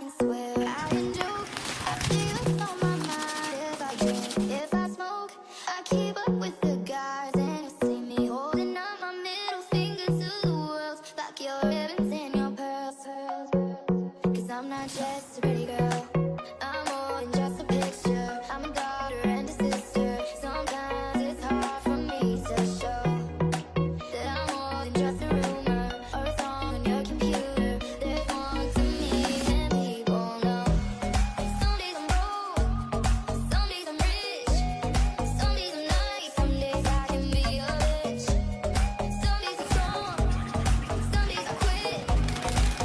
can swear, I can joke. I see what's on my mind. If I drink, if I smoke, I keep up with the guys, and you see me holding up my middle finger to the world, like your ribbons and your pearls. 'Cause I'm not just a pretty girl, I'm more than just a picture. I'm a daughter and a sister. Sometimes it's hard for me to show that I'm more than just a rumor or a song on your computer. There's more to me than people know. Some days I'm broke, some days I'm rich, some days I'm nice, some days I can be a bitch. Some days I'm strong, some days I quit.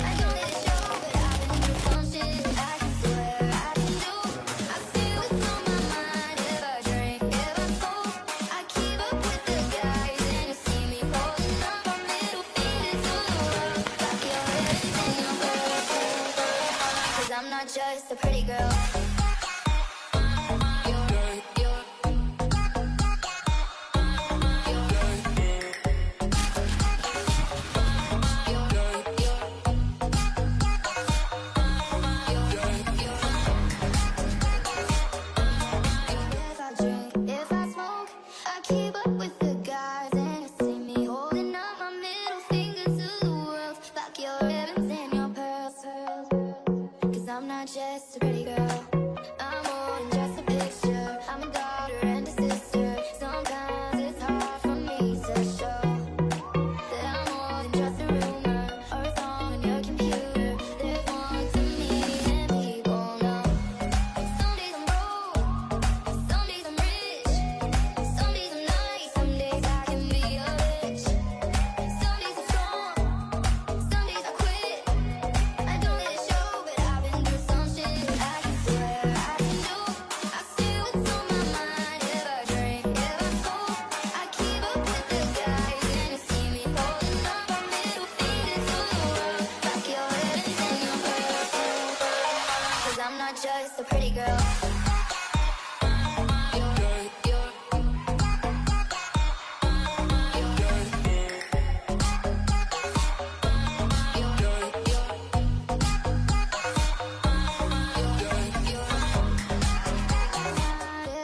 I don't let it show, but I've been through some shit. I can swear, I can do. I see what's on my mind. If I drink, if I smoke, I keep up with the guys, and you see me holding up my middle finger to the world, like your ribbons and your pearls. 'Cause I'm not just a pretty girl. If I drink, if I smoke, I keep up with the guys, and you see me holding up my middle finger to the world, like your ribbons and your pearls. 'Cause I'm not just a pretty girl, I'm more than just a picture. I'm a daughter and a sister. Sometimes it's hard for me to show that I'm more than just a rumor or a song on your computer. There's more to me than people know. Some days I'm broke, some days I'm rich, some days I'm nice, some days I can be a bitch. Some days I'm strong, some days I quit. I don't let it show, but I've been through some shit. I can swear, I can do. I see what's on my mind. If I drink, if I smoke, I keep up with the guys, and you see me holding up my middle finger to the world, like your ribbons and your pearls. 'Cause I'm not just a pretty girl.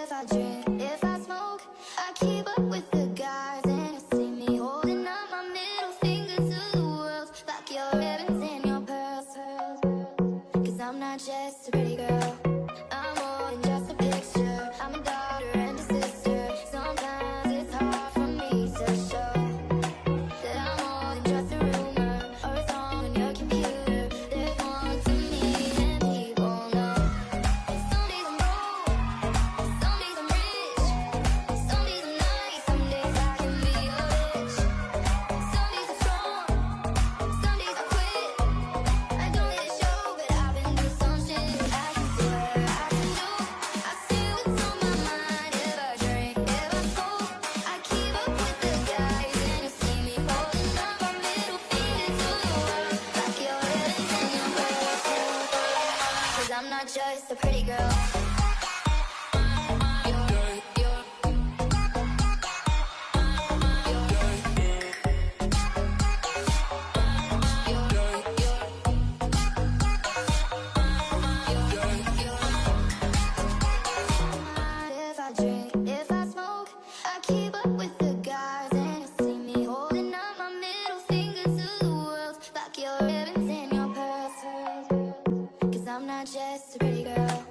If I drink, if I smoke, I keep up with the guys, and you see me holding up my middle finger to the world, like your ribbons and your pearls. 'Cause I'm not just a pretty girl, I'm more than just a picture. I'm a daughter and a sister. Sometimes it's hard for me to show that I'm more than just a rumor or a song on your computer. There's more to me than people know. Some days I'm broke, some days I'm rich, some days I'm nice, some days I can be a bitch. Some days I'm strong, some days I quit. I don't let it show, but I've been through some shit. I can swear, I can do. I see what's on my mind. If I drink, if I smoke, I keep up with the guys, and you see me holding up my middle finger to the world, like your ribbons and your pearls. 'Cause I'm not just a pretty girl. If I drink, if I smoke, I keep up with the guys, and you see me holding up my middle finger to the world, like your ribbons and your pearls. 'Cause I'm not just a pretty girl,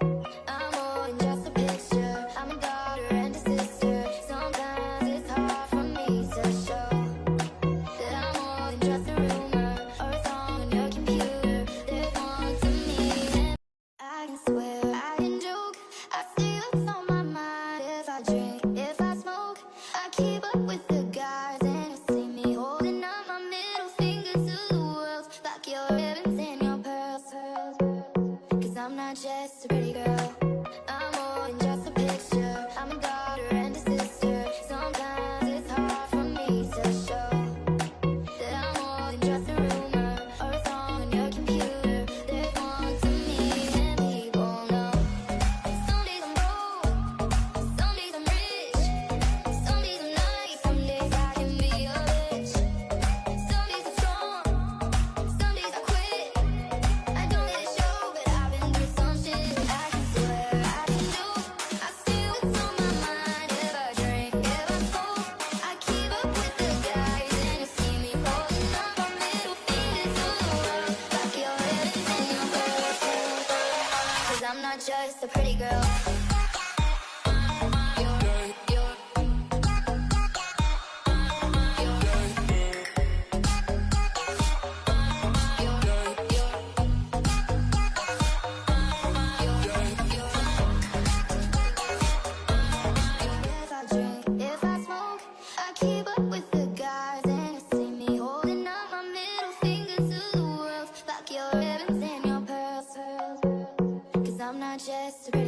I'm more than just a picture. I'm a daughter and a sister. Sometimes it's hard for me to show that I'm more than just a rumor or a song on your computer. There's more to me than I can swear, I can joke. I see what's on my mind. If I drink, if I smoke, I keep up with the guys, and you see me holding up my middle finger to the world, like your ribbons and your pearls. 'Cause I'm not just a not just a pretty girl. If I drink, if I smoke, I keep up with the guys, and you see me holding up my middle finger to the world. Like your ribbons and your pearls. 'Cause I'm not just a